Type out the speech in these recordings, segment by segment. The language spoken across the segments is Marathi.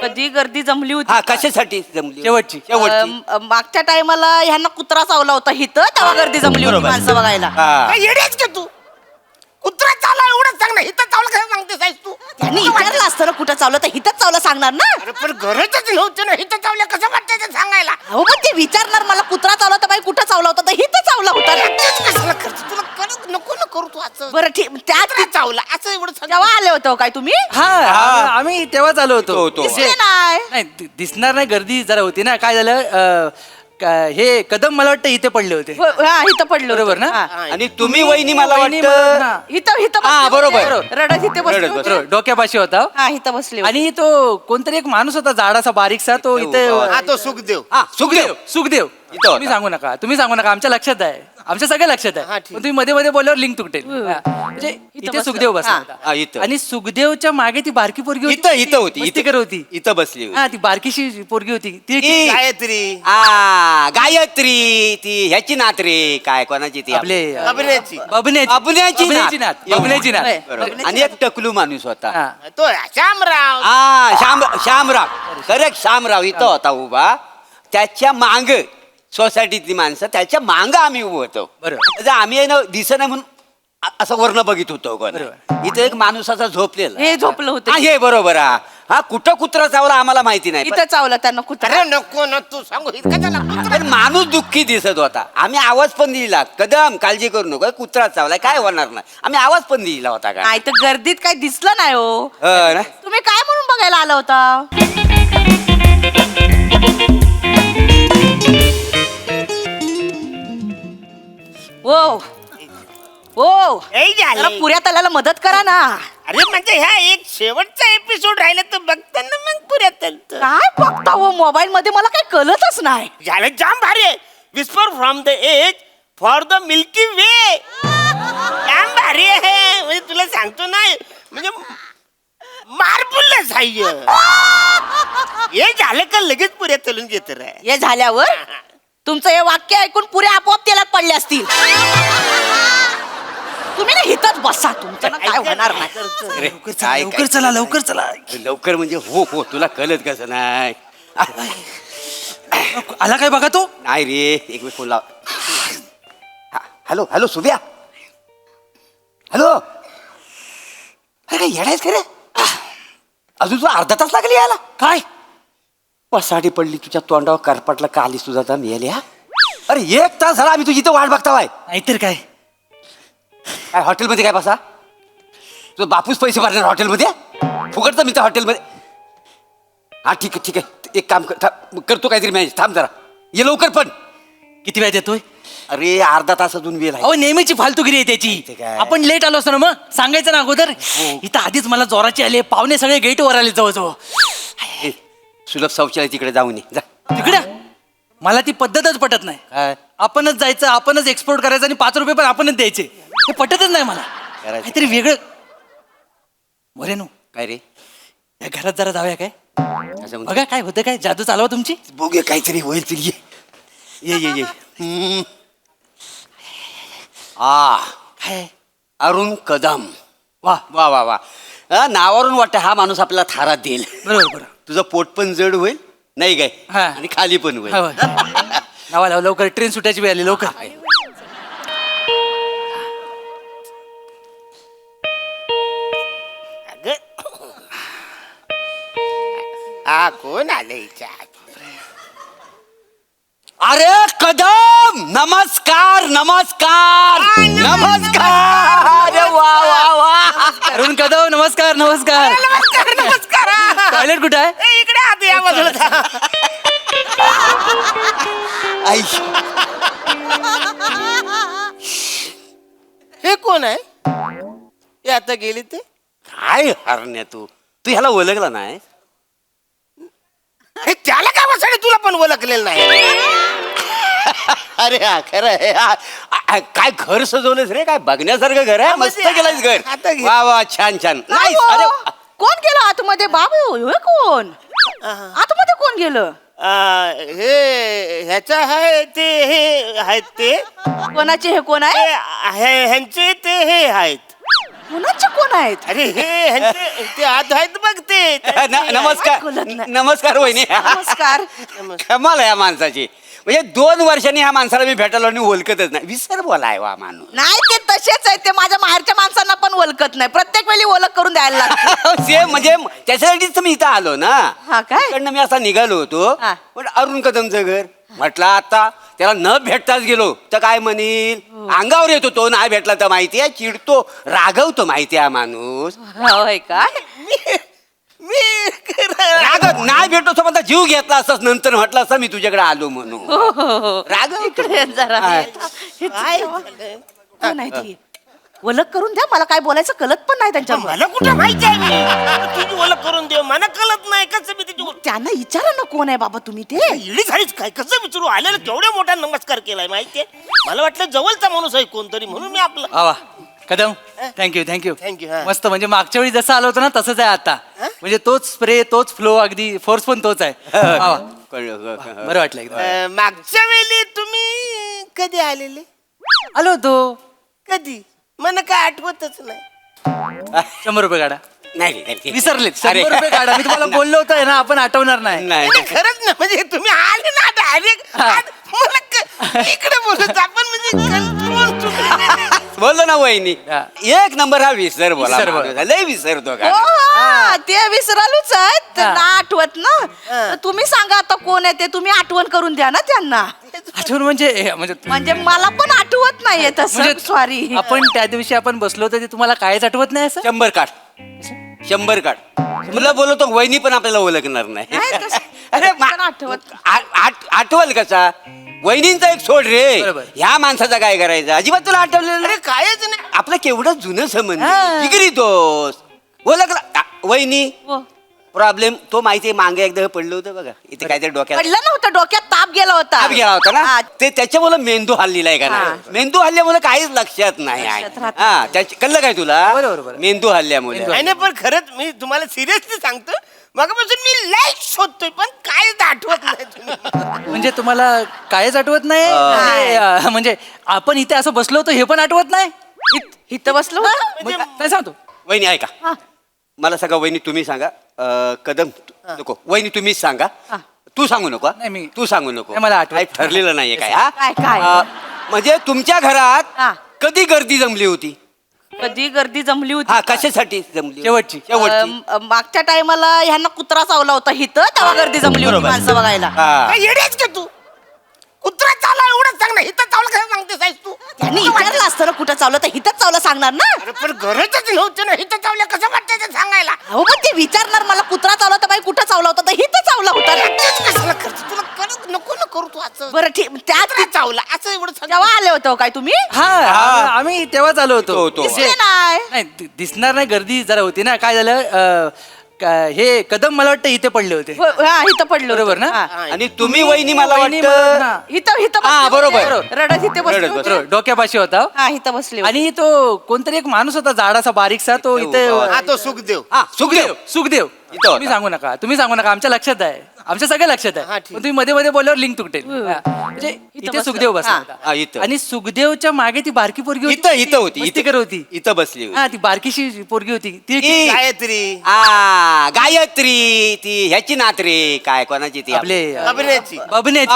कधी गर्दी जमली होती हा का? कशासाठी जमली शेवटची. मागच्या टायमाला ह्यांना कुत्रा चावला होता हिथं तेव्हा गर्दी जमली होती बरोबर. माणसं बघायला. हा. काय येडेच का तू कुत्रा चावला एवढंच सांग ना इथं चावलं काय सांगते साईज तू त्यांनी विचारलं असतं ना कुठं चावलं तर हिथंच चावलं सांगणार ना. अरे पण गरजच नव्हती ना इथं चावल्या कसं वाटतंय ते सांगायला हो पण ते विचारणार मला कुत्रा चावला तर बाई कुठं चावला होता तर हिथं चावला होता ना. तेच कशाला करतो तुला कळत नको ना करू तू असं बरं ठीक त्यात कुत्रा चावला असं एवढं सांग. जेव्हा आले होते हो काय तुम्ही हा आम्ही तेव्हाच आलो होतो होतो. दिसले नाही. नाही दिसणार नाही, गर्दी जरा होती ना. काय झालं हे कदम मला वाटतं इथे पडले होते. हो, हा इथं पडलं बरोबर ना? हा. आणि तुम्ही वहिनी मला वहिनी वाटतं हा. इथं इथं हा, बसले बरोबर. होते. रडत इथे बसले रडत होते. बरोबर, डोक्यापाशी होता. हा इथं बसले होते. आणि तो कोणतरी एक माणूस होता जाडासा बारीकसा तो इथे उभा हा तो सुखदेव हा सुखदेव सुखदेव इथं होता. तुम्ही सांगू नका आमच्या लक्षात आहे, आमच्या सगळ्या लक्षात आहे. हा, पण ठीक. तुम्ही मध्ये मध्ये बोलल्यावर लिंक तुटेल. हा. म्हणजे इथे बसलं. सुखदेव बसला हा. होता. हा, इथं. आणि सुखदेवच्या मागे ती बारकी पोरगी होती. इथं होती मस्तीकर होती. इथं बसली होती हा ती बारकीशी पोरगी होती ती ती- गायत्री गायत्री ती ह्याची नात रे काय कोणाची ती आपले अभिनयाची. अभिनयाची बबण्याची नात. बबण्याची नात. होय. बरोबर. आणि एक टकलू माणूस होता हा. तो श्यामराव श्यामराव करेक्ट श्यामराव इथं होता उभा. त्याच्या मांग सोसायटीतली माणसं त्याच्या मांग आम्ही उभं होतो. बरोबर. म्हणजे आम्ही आहे ना दिसत नाही म्हणून असं वर्ण बघित होतो कोण. बरोबर. इथं एक माणूस असा झोपलेला हे झोपलं होतं. हा, हे बरोबर हा कुठं कुत्रा चावला आम्हाला माहिती नाही इथं चावला त्यांना कुत्रा. अरे नको ना तू सांगू इतका झाला पण माणूस दुःखी दिसत होता. आम्ही आवाज पण दिला कदम काळजी करू नको कुत्रा चावलाय काय होणार नाही. आम्ही आवाज पण दिला होता का नाही तर गर्दीत काही दिसलं नाही हो. हो ना? तुम्ही काय म्हणून बघायला आला होता? ओ ओ हे झाले. जरा पुऱ्या तल्याला मदत करा ना. अरे म्हणजे ह्या एक शेवटचा एपिसोड राहिला तर बघताना मग पुऱ्यात काय बघता हो मोबाईल मध्ये मला काही कळतच नाही. झालं जाम भारी आहे whisper from the edge for the milky way जाम भारी आहे म्हणजे तुला सांगतो ना म्हणजे मारपुल्ला साह्य हे झालं का लगेच पुऱ्यात चलून घेत रे हे झाल्यावर तुमचं हे वाक्य ऐकून पुऱ्या आपोआप तेलात पडले असतील. तुम्ही ना इथंच बसा तुमचं ना काय होणार नाही. अरे, काय- लवकर चला लवकर चला. लवकर म्हणजे हो हो तुला कळत कसं नाही. आला काय बघा तो. नाही रे एक वेळ फोन लाव. हॅलो हॅलो सुभ्या हॅलो अरे काय येडायच खरे अजून तुला अर्धा तास लागली यायला काय पसाडी पडली तुझ्या तोंडावर करपटला का आलीस तुझा आता मिळाली हा. अरे एक तास झाला आम्ही तुझी इथं वाट बघतावाय. नाहीतर काय. काय हॉटेलमध्ये काय बसा तुझं बापूस पैसे भरणार हॉटेलमध्ये फुकटचं मी त्या हॉटेलमध्ये. हा ठीक आहे ठीक आहे एक काम करतो काहीतरी मॅनेज थांब जरा ये लवकर पण. किती वेळ देतोय. अरे अर्धा तास अजून वेळ आहे. अहो नेहमीची फालतूगिरी आहे त्याची. ते काय? आपण लेट आलो असतो ना मग सांगायचं ना अगोदर. इथं आधीच मला जोराची आले पाहुणे सगळे गेटवर आले जवळजवळ. ए, सुलभ शौचालय तिकडे जाऊन ये जा. तिकडे मला ती पद्धतच पटत नाही. काय आपणच जायचं आपणच एक्सपोर्ट करायचं आणि 5 रुपये पण आपणच द्यायचे. ते पटतच नाही मला. करायचं. काहीतरी वेगळं. मोरेनो काय रे या घरात जरा जाऊया काय. असं म्हणतो. बघा काय होतं काय जादू चालवा तुमची. बघूया काहीतरी होईल तरी ये ये ये ये काय अरुण कदम वा वा वा वा नावावरून वाटतं हा माणूस आपल्याला थारात देईल. बरोबर बरोबर. तुझं पोट पण जड होईल नाही काय हा. आणि खाली पण होईल. हा, होय. लावा लावा लवकर ट्रेन सुटायची वेळ आली लवकर. हा कोण आलं हिच्या अरे कदम नमस्कार नमस्कार नमस्कार अरे वा वा वा अरुण कदम नमस्कार नमस्कार. नमस्कार नमस्कार टॉयलेट कुठं आहे. ए, इकडे आत या बाजूला आई हे कोण आहे हे आता गेली ते काय हरण्या तू तू ह्याला ओळखला नाही. हे त्याला काय बसाडे तुला पण ओळखलेलं नाही अरे हा खरं आहे काय घर सजवलंस रे काय बघण्यासारखं घर आहे मस्त म्हणजे केलंस घर आता घे. वा वा छान छान नाही काय अरे हो? कोण गेलं आतमध्ये बाबू हे कोण आतमध्ये कोण गेलं. हे ह्याचा आहे ते हे आहेत ते कोणाचे हे कोण आहे. ह्यांचे ते हे आहेत कोणाचे कोण आहेत अरे ते आत आहेत बघ ते नमस्कार कळत नाही. नमस्कार वहिनी नमस्कार कमाल आहे या माणसाची म्हणजे 2 वर्षांनी ह्या माणसाला मी भेटायला आणि ओळखतच नाही विसर बोलाय वा माणूस नाही ते तसेच आहेत ते माझ्या माहेरच्या माणसांना पण ओळखत नाही प्रत्येक वेळी ओळख करून द्यायला लागते सेम म्हणजे त्याच्यासाठीच तर मी इथं आलो ना हा काय? इकडनं मी असा निघालो होतो हा. पण अरुण कदमचं घर म्हटलं आता त्याला न भेटताच गेलो तर काय म्हणील अंगावर येतो तो नाही भेटला तर माहिती आहे चिडतो रागवतो माहिती आहे हा माणूस होय काय रागत नाही भेटतो सोबत जीव घेतला असताच नंतर म्हटलं असं मी तुझ्याकडे आलो म्हणून रागवतो इकडे ये जरा हा. हे कोण आहे ती? ओळख करून द्या मला काय बोलायचं कळत पण नाही त्यांच्या मला कुठं माहिती आहे तुझी ओळख करून देऊ मला कळत नाही कसं मी तिची त्यांना विचारा ना कोण आहे बाबा तुम्ही ते इडी झालीच काय कसं विचारू आलेला केवढ्या मोठा नमस्कार केलाय माहितीये मला वाटलं जवळचा माणूस आहे कोणतरी म्हणून मी आपलं वा वा Kadam thank you thank you Thank you, हा. मस्त म्हणजे मागच्या वेळी जसं आलो होतो ना तसंच आहे आता म्हणजे तोच स्प्रे तोच फ्लो अगदी फोर्स पण तोच आहे वा वा. कळलं बरं वाटलं एकदम मागच्या वेळी तुम्ही कधी आलेले आलो होतो कधी मला काय आठवतच नाही 100 रुपये काढा नाही विसरलेत अरे. 100 रुपये काढा मी तुम्हाला बोललो होतो ना आपण आठवणार नाही नाही नाही, खरंच ना म्हणजे तुम्ही आले ना डायरेक्ट मला इकडे बोलत आपण म्हणजे control तुम्ही- बोललो ना वहिनी हा. 1 नंबर हा विसर बोला विसर बोला. माणूस. लय विसरतो हो, का हा, ते विसरालूच आहेत हा. ना आठवत ना तर तुम्ही सांगा आता कोण आहे ते तुम्ही आठवण करून द्या ना त्यांना आठवण म्हणजे म्हणजे मला पण आठवत नाहीये तसं सॉरी आपण त्या दिवशी आपण बसलो होतो ते तुम्हाला कायच आठवत नाही असं 100 काढ 100 काढ तुला बोलतो वहिनी पण आपल्याला ओळखणार नाही नाही, तसं- अरे पण आठवत. आठवल कसा वहिनींचा एक सोड रे बरोबर. ह्या माणसाचा काय करायचं अजिबात तुला आठवलेलं अरे नाही? कायच नाही आपलं केवढं जुनं संबंध हा. जिगरी दोस्त ओळखला वहिनी हो. प्रॉब्लेम तो माहिती मागे एकदा पडलं होतं बघा इथे काहीतरी डोक्यात पडलं नव्हतं डोक्यात ताप गेला होता ताप गेला होता ना हा, ते त्याच्यामुळे मेंदू हल्लेला आहे का हा. नाही मेंदू हल्ल्यामुळे काहीच लक्षात नाही आहे. लक्षात राहत हा त्याची कळलं काय तुला बरोबर, बरोबर. मेंदू हल्ल्यामुळे मेंदू नाही नाही, पण खरंच मी तुम्हाला सिरियसली सांगतो मगापासून मी लाईक शोधतोय पण कायच आठवत नाही तुम्ही म्हणजे तुम्हाला कायच आठवत नाही म्हणजे आपण इथे असं बसलो होतो हे पण आठवत नाही इथं बसलो होतं? मग काय सांगतो वहिनी ऐका हा. मला सगळं वहिनी तुम्ही सांगा कदम नको वहिनी तुम्हीच सांगा हा. तू सांगू नको नाही, मी- तू सांगू नको नाही, मला आठवत काही ठरलेलं नाहीये काय काय? म्हणजे तुमच्या घरात हा. कधी गर्दी जमली होती कधी गर्दी जमली होती हा कशासाठी जमली शेवटची. शेवटची मागच्या टायमाला ह्यांना कुत्रा चावला होता हिथं तेव्हा गर्दी जमली होती बरोबर. माणसं बघायला हा. काय येडेच का तू कुत्रा चावला एवढंच सांग ना इथं चावलं काय सांगते साईज तू त्यांनी विचारलं असतं ना कुठं चावलं तर हिथंच चावलं सांगणार ना अरे पण गरजच नव्हतं ना इथं चावल्या कसं वाटतं ते सांगायला हो पण ते विचारणार मला कुत्रा चावला तर बाई कुठं चावला होता तर हिथं चावला होता ना. तेच कशाला करतो तुला करत नको ना करू तू असं बरं ठीक त्यात कुत्रा चावला असं एवढं सांग. जेव्हा आले होते हो काय तुम्ही हा आम्ही तेव्हाच आलो होतो तो. दिसले नाही नाही दिसणार नाही गर्दी जरा होती ना काय झालं हे कदम मला वाटतं इथे पडले होते हो, हा इथं पडलो बरोबर ना? हा. आणि तुम्ही वहिनी मला वहिनी वाटतं हा. इथं इथं हा, बसले बरोबर. होते. रडत इथे बसले रडत होते. बरोबर डोक्यापाशी होता हा इथं बसले होते. आणि तो कोणतरी एक माणूस होता जाडासा बारीकसा तो इथे उभा हा तो सुखदेव हा सुखदेव सुखदेव इथं होता. तुम्ही सांगू नका आमच्या लक्षात आहे आमच्या सगळ्या लक्षात हा, आहे ठीक. पण तुम्ही मध्ये मध्ये बोलल्यावर लिंक तुटेल हा. म्हणजे इथे बसला. सुखदेव बसला हा. होता हा, इथं. आणि सुखदेवच्या मागे ती बारकी पोरगी होती इथं होती मस्तीकर होती इथं बसली होती हा ती बारकीशी पोरगी होती ती ती- गायत्री गायत्री ती ह्याची नात रे काय कोणाची ती आपले अभिनयाची. अबुन्याची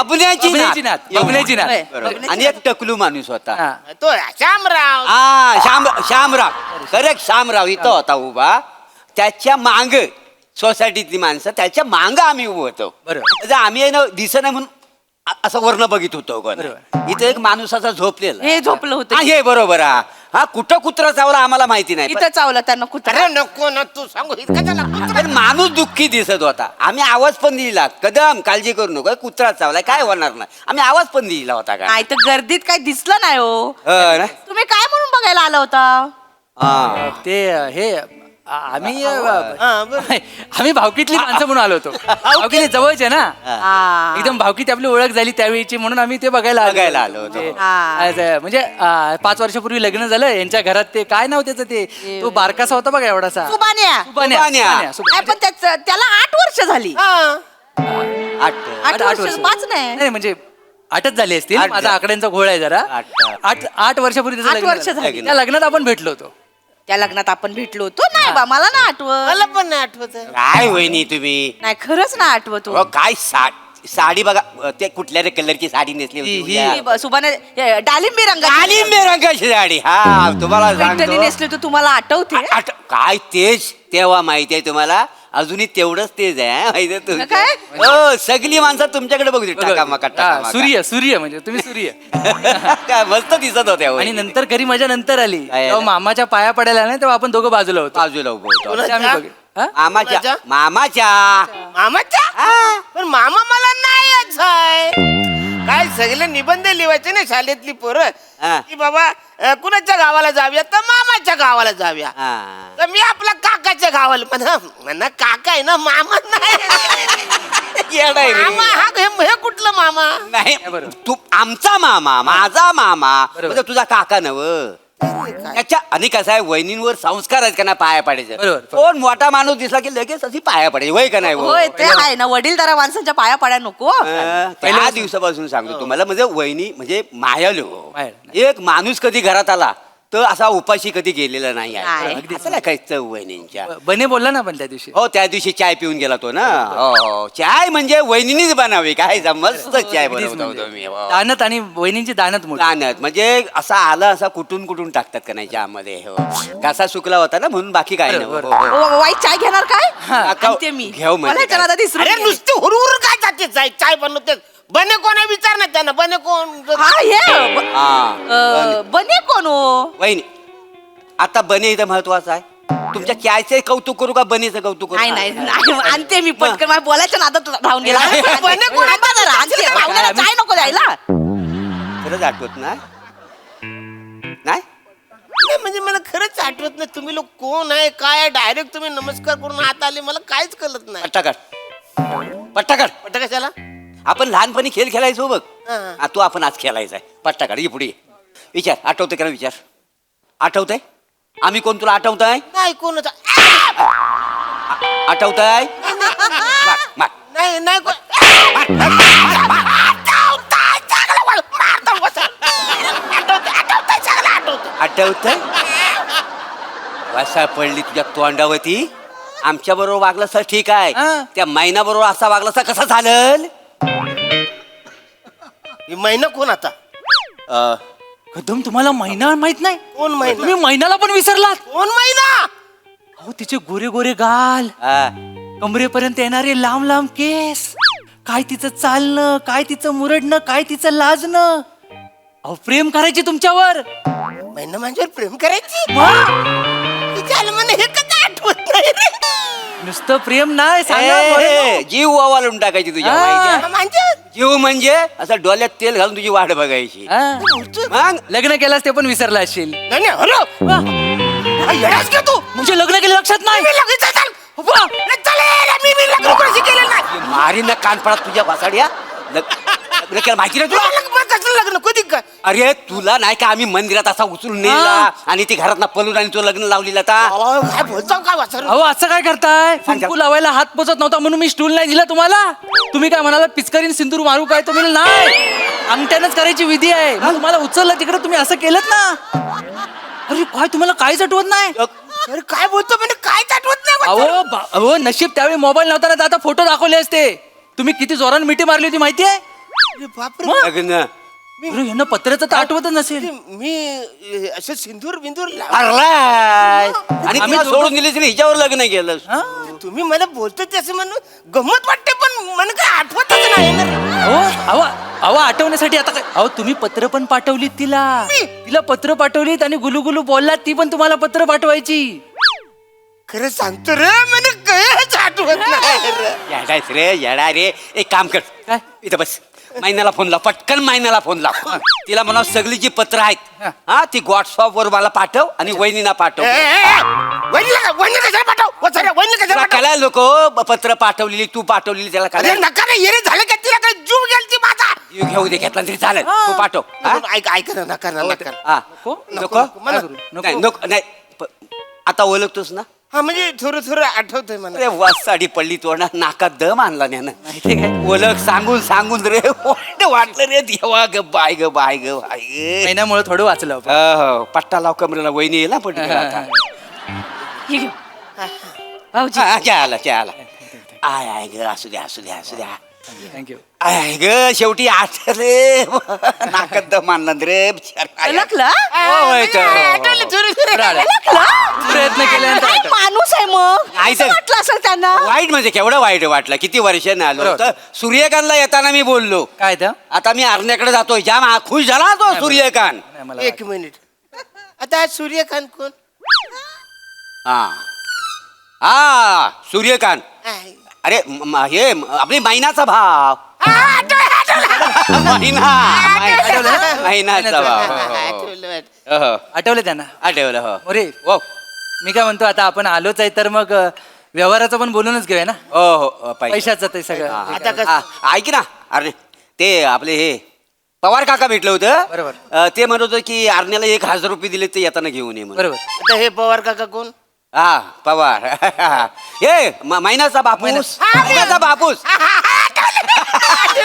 बबन्याची नात बबन्याची नात होय. बरोबर. आणि एक टकलू माणूस होता हा. तो श्यामराव श्यामराव करेक्ट श्यामराव इथं होता उभा त्याच्या मांग सोसायटीतली माणसं त्याच्या मांग आम्ही उभं होतो बरोबर. म्हणजे आम्ही आहे ना दिसत नाही म्हणून असं वर्ण बघित होतो कोण बरोबर. इथं एक माणूस असा झोपलेला हे झोपलं होतं हा, हे बरोबर हा कुठं कुत्रा चावला आम्हाला माहिती नाही इथं चावलं त्यांना कुत्रा अरे नको ना तू सांगू इतका झाला पण माणूस दुःखी दिसत होता आम्ही आवाज पण दिला कदम काळजी करू नको कुत्रा चावलाय काय होणार नाही आम्ही आवाज पण दिला होता का नाही तर गर्दीत काही दिसलं नाही हो हो ना? तुम्ही काय म्हणून बघायला आला होता हा. ते हे आम्ही हा, बरं. आम्ही भावकीतली माणसं म्हणून आलो होतो भावकीतली जवळचे ना हा. एकदम भावकीत आपली ओळख झाली त्यावेळीची म्हणून आम्ही ते बघायला बघायला आलो होतो. ते, हा. म्हणजे 5 वर्षापूर्वी लग्न झालं यांच्या घरात ते काय नाव त्याचं ते तो बारकासा होता बघा एवढासा सुबान्या सुबान्या, सुबान्या. सुबान्या, सुबान्या. नाही, पण त्याला 8 वर्ष झाली हा. आठ. 8 वर्ष 5 नाही नाही म्हणजे 8च झाली असतील आठ माझा झाली. आकड्यांचा घोळ आहे जरा आठ. 8 वर्षापूर्वी त्याचं आठ लग्न वर्ष झालं. झाली. त्या लग्नात आपण भेटलो होतो त्या लग्नात आपण भेटलो होतो नाही बा मला ना आठवत मला पण नाही आठवत आहे. काय वहिनी तुम्ही नाही खरंच ना आठवत अहो, काय साडी बघा ते कुठल्या रे कलरची साडी नेसली होती ही- उद्या? सुभाने डाळिंबी रंगाची डाळिंबी रंगाची साडी हा तुम्हाला पैठणी सांगतो नेसली होती तुम्हाला आठवते काय तेच तेव्हा माहिती आहे तुम्हाला अजूनही तेवढंच तेज आहे हा, माहिती आहे तुमचं? काय? हो सगळी माणसं तुमच्याकडे बघू टाकामाका हा, टाकामाका. सूर्य म्हणजे तुम्ही सूर्य काय मस्त दिसत होत्या आणि वहिनी. नंतर घरी माझ्या नंतर आली काय तेव्हा आलं? मामाच्या पाया पडायला नाही तेव्हा आपण दोघं बाजूला होतो बाजूला उभं होतो. कोणाच्या? आम्ही बघ- हा? मामाच्या कोणाच्या? मामाच्या मामाच्या पण मामा मला नाही यायचं आहे. काय सगळे निबंध लिहायचे ना शाळेतली पोरं हा. की बाबा कुणाच्या गावाला जाऊया तर मामाच्या गावाला जाऊया हा. तर मी आपल्या काकाच्या गावाला म्हणा काका आहे ना मामा नाही येडा आहे रे. मामा हे कुठलं मामा नाही बरोबर. तू आमचा मामा माझा मामा बरोबर. म्हणजे तुझा काका नव त्याच्या आणि कसं आहे वहिनींवर संस्कार आहेत का ना पाया पाडायचं बरोबर. कोण मोठा माणूस दिसला की लगेच अशी पाया पडायची वय का नाही हो? होय ते आहे ना वडीलधाऱ्या माणसांच्या पाया पाड्या नको त्या दिवसापासून सांगतो तुम्हाला म्हणजे वहिनी म्हणजे मायालो माया. एक माणूस कधी घरात आला तर असा उपाशी कधी गेलेला नाही नाही. आहे असं नाही काही चव वहिनींच्या बने बोलला ना पण त्या दिवशी हो त्या दिवशी चाय पिऊन गेला तो ना हो हो चाय म्हणजे वहिनीनीच बनावी काय मस्त चाय अगदीच बनवतो म्हणजे. तुम्ही हो. दानत आणि वहिनींची दानत मोठी दानत म्हणजे असा आला असा कुठून कुठून टाकतात का नाही चहामध्ये हो कसा सुकला होता ना म्हणून बाकी काय नाही बरोबर. हो, हो. वाईट चाय घेणार काय हा, आणते मी घेऊ म्हणजे मला ह्याच्या काय? नादात विसरून अरे गेले. नुसती हुरहुर काय जाते चाय बनवते बने कोण आहे विचार ना त्यांना बने कोण हा हे हा. बने कोण हो वहिनी आता बने इथं महत्वाचं आहे तुमच्या चायचे कौतुक करू का बनेचं कौतुक करू नाही नाही नाही, आणते मी पटकन माझ्या बोलायच्या नादात राहून गेला नाही, बने कोण आहे? जरा आणते पाहुण्याला चाय नको द्यायला खरंच आठवत नाही नाही नाही म्हणजे मला खरंच आठवत नाही तुम्ही लोक कोण आहे काय आहे डायरेक्ट तुम्ही नमस्कार करून हात आले मला काहीच कळत नाही पट्टा काढ पट्टा कशाला आपण लहानपणी खेळ खेळायचो बघ हा. हा, तू आपण आज खेळायचा आहे पट्टा काढ ये पुढे ये. विचार आठवतंय का ना विचार आठवतंय आम्ही कोण तुला आठवतंय नाही कोणच आठवतंय मार. नाही नाही आठवतंय वसा पडली तुझ्या तोंडावरती आमच्या बरोबर वागलं सर ठीक आहे हा. त्या महिना बरोबर असा वागला असता कसा चालेल महिना कोण आता कदम तुम्हाला महिना माहित नाही कोण महिना तुम्ही महिन्याला पण विसरलात कोण महिना अहो तिचे गोरे गोरे गाल हा. कमरेपर्यंत येणारे लांब लांब केस काय तिचं चालणं काय तिचं मुरडणं काय तिचं लाजणं अहो प्रेम करायची तुमच्यावर महिना माझ्यावर प्रेम करायची मग? विचार म्हणे हे कधी आठवत नाही रे. नुसतं प्रेम नाही सांगा ए, बरं. जीव वावालून टाकायची तुझ्या हा. माहिती म्हणजे जीव म्हणजे असं डोळ्यात तेल घालून तुझी वाट बघायची हा. मग लग्न केलास ते पण विसरला असशील नाही नाही, हॅलो येडास का तू म्हणजे लग्न केलं लक्षात नाही मी लग्न चाल मी लग्न कोणाशी केलेलं नाही मारी ना कान पडत तुझ्या वासाड्या लग्न केलं माहिती नाही तुला मग कसलं लग्न कधी काय अरे तुला नाही का आम्ही मंदिरात असा उचलून नेला आणि ती घरात पळून आणि तो लग्न लावलेला आता काय बोलतो काय वाचर अहो असं काय करताय कुंकू लावायला हात पोचत नव्हता म्हणून मी स्टूल नाही दिला तुम्हाला तुम्ही काय म्हणाला पिचकरीन सिंदूर मारू काय तुम्ही नाही अंगठ्यानंच करायची विधी आहे मग तुम्हाला उचललं तिकडे तुम्ही असं केलं ना अरे काय तुम्हाला काहीच आठवत नाही अरे काय बोलतो म्हणजे काहीच आठवत नाही अहो अहो नशीब त्यावेळी मोबाईल नव्हता ना आता फोटो दाखवले असते तुम्ही किती जोरानं मिठी मारली होती माहिती आहे अरे बापरे लग्न अरे यांना पत्र्याचं तर आठवतच नसेल मी असं सिंदूर बिंदूर हरलाय आणि आम्ही तुला दोघं- सोडून दिली हिच्यावर लग्न केलं हा? तुम्ही मला बोलतो असं म्हणून गंमत वाटते पण मला काय आठवतच नाही ना अहो अहो अहो आठवण्यासाठी आता काय अहो तुम्ही पत्र पण पाठवलीत तिला तिला पत्र पाठवलीत आणि गुलुगुलू बोललात ती पण तुम्हाला पत्र पाठवायची खरं सांगतो रे मला काहीच आठवत नाही रे. येडायच रे येडा रे एक काम कर काय? इथं बस महिन्याला फोन लाव पटकन महिन्याला फोन लाव तिला म्हणा सगळी जी पत्र आहेत हा ती व्हॉट्सअप वर मला पाठव आणि वहिनीला पाठव वहिनी कशाला पाठव वहिनी कशाला तुला पाठव कळायला लोक पत्र पाठवलेली तू पाठवलेली त्याला अरे कळायला नका रे येरे झालं का तिला काय जीव गेलती माझा घेऊ दे घेतला तरी चालेल तू पाठव हा? ऐक ऐक ना नका ना नका हा. नको? नको मला- नाही नको नाही आता ओळखतोस ना हा म्हणजे थोडं थोडं आठवतंय मला अरे वास साडी पडली तोंडात नाकात दम आणला त्यानं माहिती काय ओळख सांगून सांगून रे वाटलं रे देवा ग बाय ग बाय ग बाय ग महिन्यामुळे थोडं वाचलं आपण. हो, पट्टा लाव कमरेला वहिनी येईल ना पण आता हे घेऊ भाऊजी घ्या आला आय आय ग असू द्या असू द्या थँक्यू. आय ग शेवटी आठले नाकात दम आणला रे बिचारा. ओळखलं होय तर. आठवलं, सुरू ओळखलं प्रयत्न केल्यानंतर काय आठवलं. माणूस आहे मग नाही असं तर- वाटलं असेल त्यांना वाईट म्हणजे केवढं वाईट वाटलं किती वर्षाने आलो बरोबर. तर सूर्यकांतला येताना मी बोललो काय तर आता मी आरण्याकडे जातोय जाम खुश झाला तो सूर्यकांत. नाही, मला एक मिनिट आता आज सूर्यकांत कोण हा सूर्यकांत आहे. अरे हे आपली मैनाचा भाव मैनाचा भाव हो, हो, हो. आठवलं, आठवलं. हो, आठवलं त्यांना. आठवलं हो अरे हो मी काय म्हणतो आता आपण आलोच आहे तर मग व्यवहाराचं पण बोलूनच घेऊया ना. हो हो पैशाचं ते सगळं. आता कसं? ऐक ना अरे ते आपले हे पवार काका भेटलं होतं बरोबर. ते म्हणत होतं की आरण्याला 1,000 रुपये दिले ते येताना घेऊन ये म्हणून. बरोबर. आता हे पवार काका कोण हा पवार हे मैनाचा बापूस मैनाचा बापूस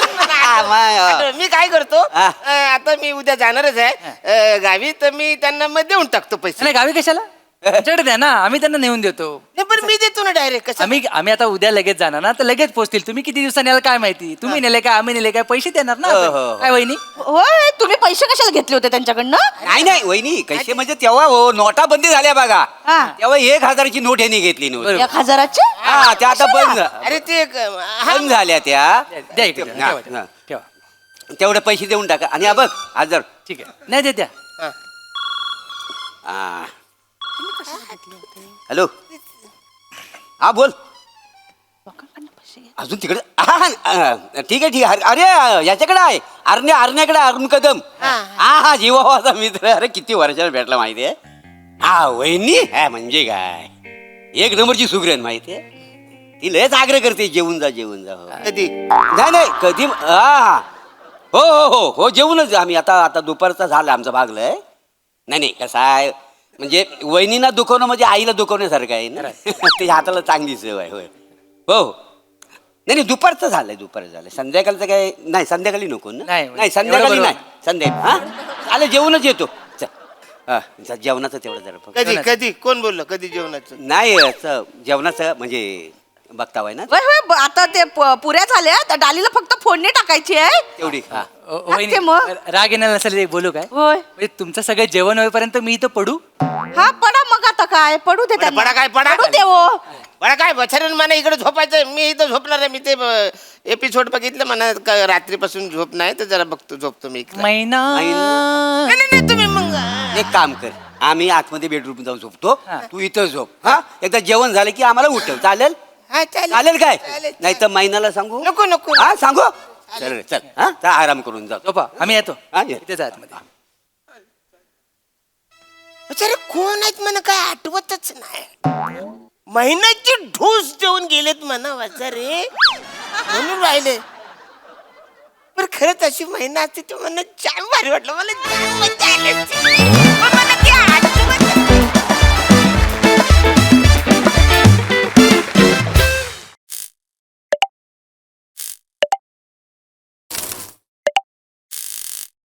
आठवलं. मी काय करतो हा. आता मी उद्या जाणारच आहे गावी तर मी त्यांना मग देऊन टाकतो पैसे नाही गावी कशाला आमच्याकडे द्या ना आम्ही त्यांना नेऊन देतो. नाही पण मी देतो ना डायरेक्ट कसं आम्ही आता उद्या लगेच जाणार ना तर लगेच पोहोचतील. तुम्ही किती दिवसांनी याल काय माहिती. तुम्ही नेले काय आम्ही नेले काय पैसे देणार ना हो, आपण. हो. काय वहिनी होय तुम्ही पैसे कशाला घेतले होते त्यांच्याकडनं नाही नाही वहिनी कसे म्हणजे तेव्हा हो नोटाबंदी झाल्या बघा हा. तेव्हा 1,000ची नोट यांनी घेतली नव्हती. बरोबर. 1,000चे हा त्या आता बंद अरे ते बंद झाल्या त्या द्या इकडे, हा, ठेवा, हा. ठेवा. तेवढे पैसे देऊन टाका आणि हा बघ हजार ठीक आहे नाही देत्या. हा. हॅलो हा बोल अजून तिकडे ठीक आहे अरे याच्याकडे आहे आरण्याकडे अरुण कदम हा जीवाचा मित्र अरे किती वर्षाला भेटला माहितीये हा वहिनी हा म्हणजे काय एक नंबरची सुगरण माहितीये ती लयच आग्रह करते जेवून जा हो. कधी नाही कधी हा हो हो हो हो जेवूनच आम्ही आता दुपारचा झाला आमचं भागलंय नाही कसं आहे म्हणजे वहिनीला दुखवणं म्हणजे आईला दुखवण्यासारखं आहे ना त्याच्या हाताला चांगली सवय होय हो नाही दुपारचं झालंय संध्याकाळचं काय नाही संध्याकाळी नको ना नाही, नाही संध्याकाळी एवढं नाही संध्याकाळी हा चालेल जेवणच येतो चल. हा, जेवणाचं तेवढं जरा फक्त. कधी कोण बोललं कधी जेवणाचं नाही असं जेवणाचं म्हणजे बघतावाय ना होय होय आता ते पुऱ्या झाल्या तर डालीला फक्त फोडणी टाकायची आहे तेवढी हा वहिनी ते मग? राग येणार नसेल ते बोलू काय होय म्हणजे तुमचं सगळं जेवण होईपर्यंत मी इथं पडू. हा पडा मग आता काय पडू दे त्यांना. पडा काय, पडा. पडू दे हो मला काय बछाऱ्यानं मला इकडे झोपायचं मी इथं झोपणार आहे मी ते एपिसोड बघितलं म्हणा रात्रीपासून झोप नाही तर जरा बघतो झोपतो मी इकडे महिना नाही तुम्ही मग एक काम कर आम्ही आतमध्ये बेडरूम जाऊन झोपतो हा. तू इथं झोप हा एकदा जेवण झालं की आम्हाला उठव चालेल हा चालेल चालेल काय चालेल. नाही तर महिन्याला सांगू नको हा सांगू चल रे, चल हा चल, आराम करून जातो झोपा आम्ही येतो हा, ये. इथे जात मध्ये. अरे कोण आहेत म्हणा काय आठवतच नाही महिन्याची ढोस देऊन गेलेत म्हणा वाचारे म्हणून राहिले पण खरंच अशी महिना असते तर मला जाम भारी वाटलं मला जाम मजा आली असती. पण मला ती आठवत